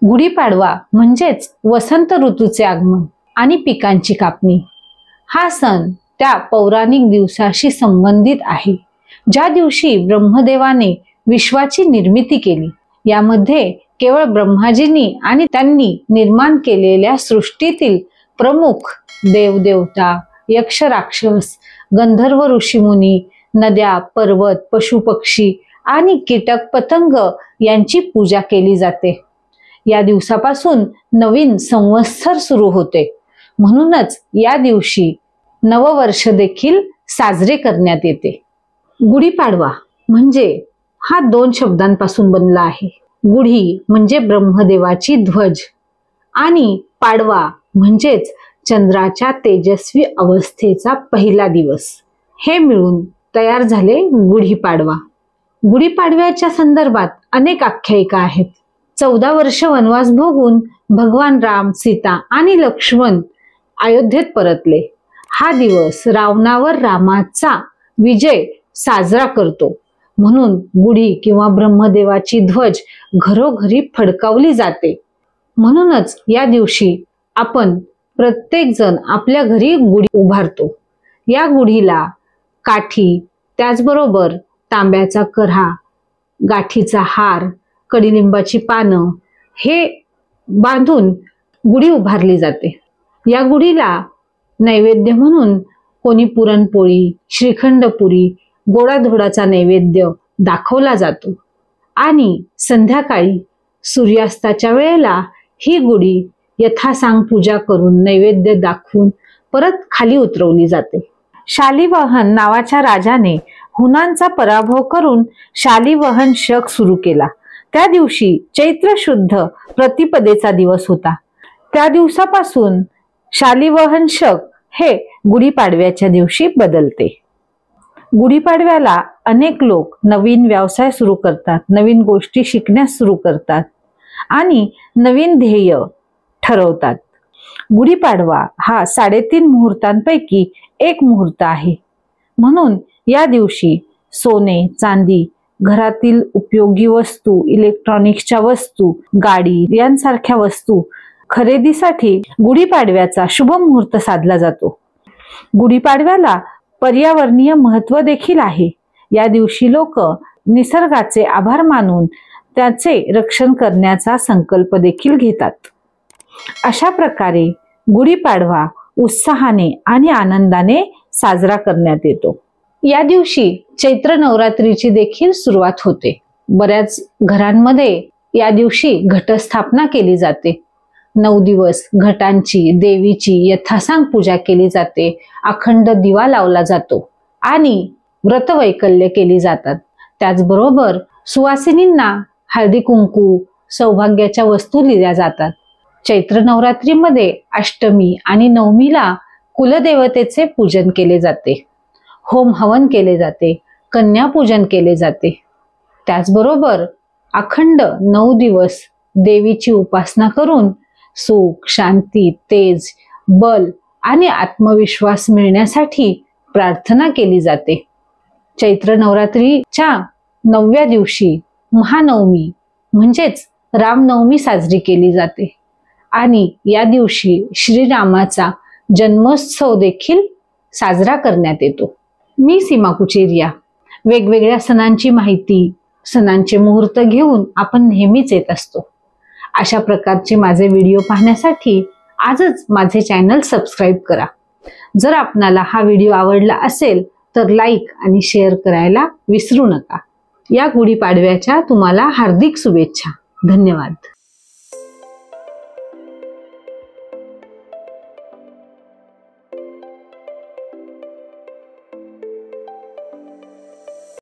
गुढीपाडवा म्हणजेच वसंत ऋतूचे आगमन आणि पिकांची कापणी। हा सण त्या पौराणिक दिवसाशी संबंधित आहे ज्या दिवशी ब्रह्मदेवाने विश्वाची निर्मिती केली। यामध्ये केवळ ब्रह्माजींनी आणि त्यांनी निर्माण केलेल्या सृष्टीतील प्रमुख देवदेवता, यक्ष, राक्षस, गंधर्व, ऋषीमुनी, नद्या, पर्वत, पशुपक्षी आणि कीटक पतंग यांची पूजा केली जाते। या दिवसापासून नवीन संवत्सर सुरू होते, म्हणूनच या दिवशी नववर्ष देखील साजरे करण्यात येते। गुढीपाडवा म्हणजे हा 2 शब्दांपासून बनला आहे। गुढी म्हणजे ब्रह्मदेवाची ध्वज आणि पाडवा म्हणजेच चंद्राच्या तेजस्वी अवस्थेचा पहिला दिवस, हे मिळून तयार झाले गुढीपाडवा। गुढीपाडव्याच्या संदर्भात अनेक आख्यायिका आहेत। 14 वर्ष वनवास भोगून भगवान राम, सीता आणि लक्ष्मण अयोध्येत परतले। हा दिवस रावणावर रामाचा विजय साजरा करतो, म्हणून गुढी किंवा ब्रह्मदेवाची ध्वज घरोघरी फडकावली जाते। म्हणूनच या दिवशी आपण प्रत्येक जण आपल्या घरी गुढी उभारतो। या गुढीला काठी, त्याचबरोबर तांब्याचा कऱ्हा, गाठीचा हार, कडुलिंबाची पानं हे बांधून गुढी उभारली जाते। या गुढीला नैवेद्य म्हणून कोणी पुरणपोळी, श्रीखंडपुरी, गोडाधोडाचा नैवेद्य दाखवला जातो आणि संध्याकाळी सूर्यास्ताच्या वेळेला ही गुढी यथासांग पूजा करून नैवेद्य दाखवून परत खाली उतरवली जाते। शालिवाहन नावाच्या राजाने हुनांचा पराभव करून शालिवाहन शक सुरू केला। त्या दिवशी चैत्र शुद्ध प्रतिपदेचा दिवस होता। त्या दिवसापासून शालिवाहन शक हे गुढीपाडव्याच्या दिवशी बदलते। गुढीपाडव्याला अनेक लोक नवीन व्यवसाय सुरू करतात, नवीन गोष्टी शिकण्यास सुरू करतात आणि नवीन ध्येय ठरवतात। गुढीपाडवा हा 3.5 मुहूर्तांपैकी एक मुहूर्त आहे, म्हणून या दिवशी सोने, चांदी, घरातील उपयोगी वस्तू, इलेक्ट्रॉनिक्सच्या वस्तू, गाडी यांसारख्या वस्तू खरेदीसाठी गुढीपाडव्याचा शुभ मुहूर्त साधला जातो। गुढीपाडव्याला पर्यावरणीय महत्त्व देखील आहे। या दिवशी लोक निसर्गाचे आभार मानून त्याचे रक्षण करण्याचा संकल्प देखील घेतात। अशा प्रकारे गुढीपाडवा उत्साहाने आणि आनंदाने साजरा करण्यात येतो। या दिवशी चैत्र नवरात्रीची देखील सुरुवात होते। बऱ्याच घरांमध्ये या दिवशी घटस्थापना केली जाते। 9 दिवस घटांची, देवीची यथासांग पूजा केली जाते। अखंड दिवा लावला जातो आणि व्रतवैकल्य केली जातात। त्याचबरोबर सुवासिनींना हळदी कुंकू, सौभाग्याच्या वस्तू दिल्या जातात। चैत्र नवरात्रीमध्ये अष्टमी आणि नवमीला कुलदेवतेचे पूजन केले जाते, होम हवन केले जाते, कन्या पूजन केले जाते। त्याचबरोबर अखंड 9 दिवस देवीची उपासना करून सुख, शांती, तेज, बल आणि आत्मविश्वास मिळण्यासाठी प्रार्थना केली जाते। चैत्र नवरात्रीच्या 9व्या दिवशी महानवमी म्हणजेच रामनवमी साजरी केली जाते आणि या दिवशी श्रीरामाचा जन्मोत्सव देखील साजरा करण्यात येतो। मी सीमा कुचेरिया वेगवेगळ्या सणांची माहिती, सणांचे मुहूर्त घेऊन आपण नेहमीच येत असतो। अशा प्रकारचे माझे व्हिडिओ पाहण्यासाठी आजच माझे चॅनल सबस्क्राईब करा। जर आपणाला हा व्हिडिओ आवडला असेल तर लाईक आणि शेअर करायला विसरू नका। या गुढीपाडव्याच्या तुम्हाला हार्दिक शुभेच्छा। धन्यवाद।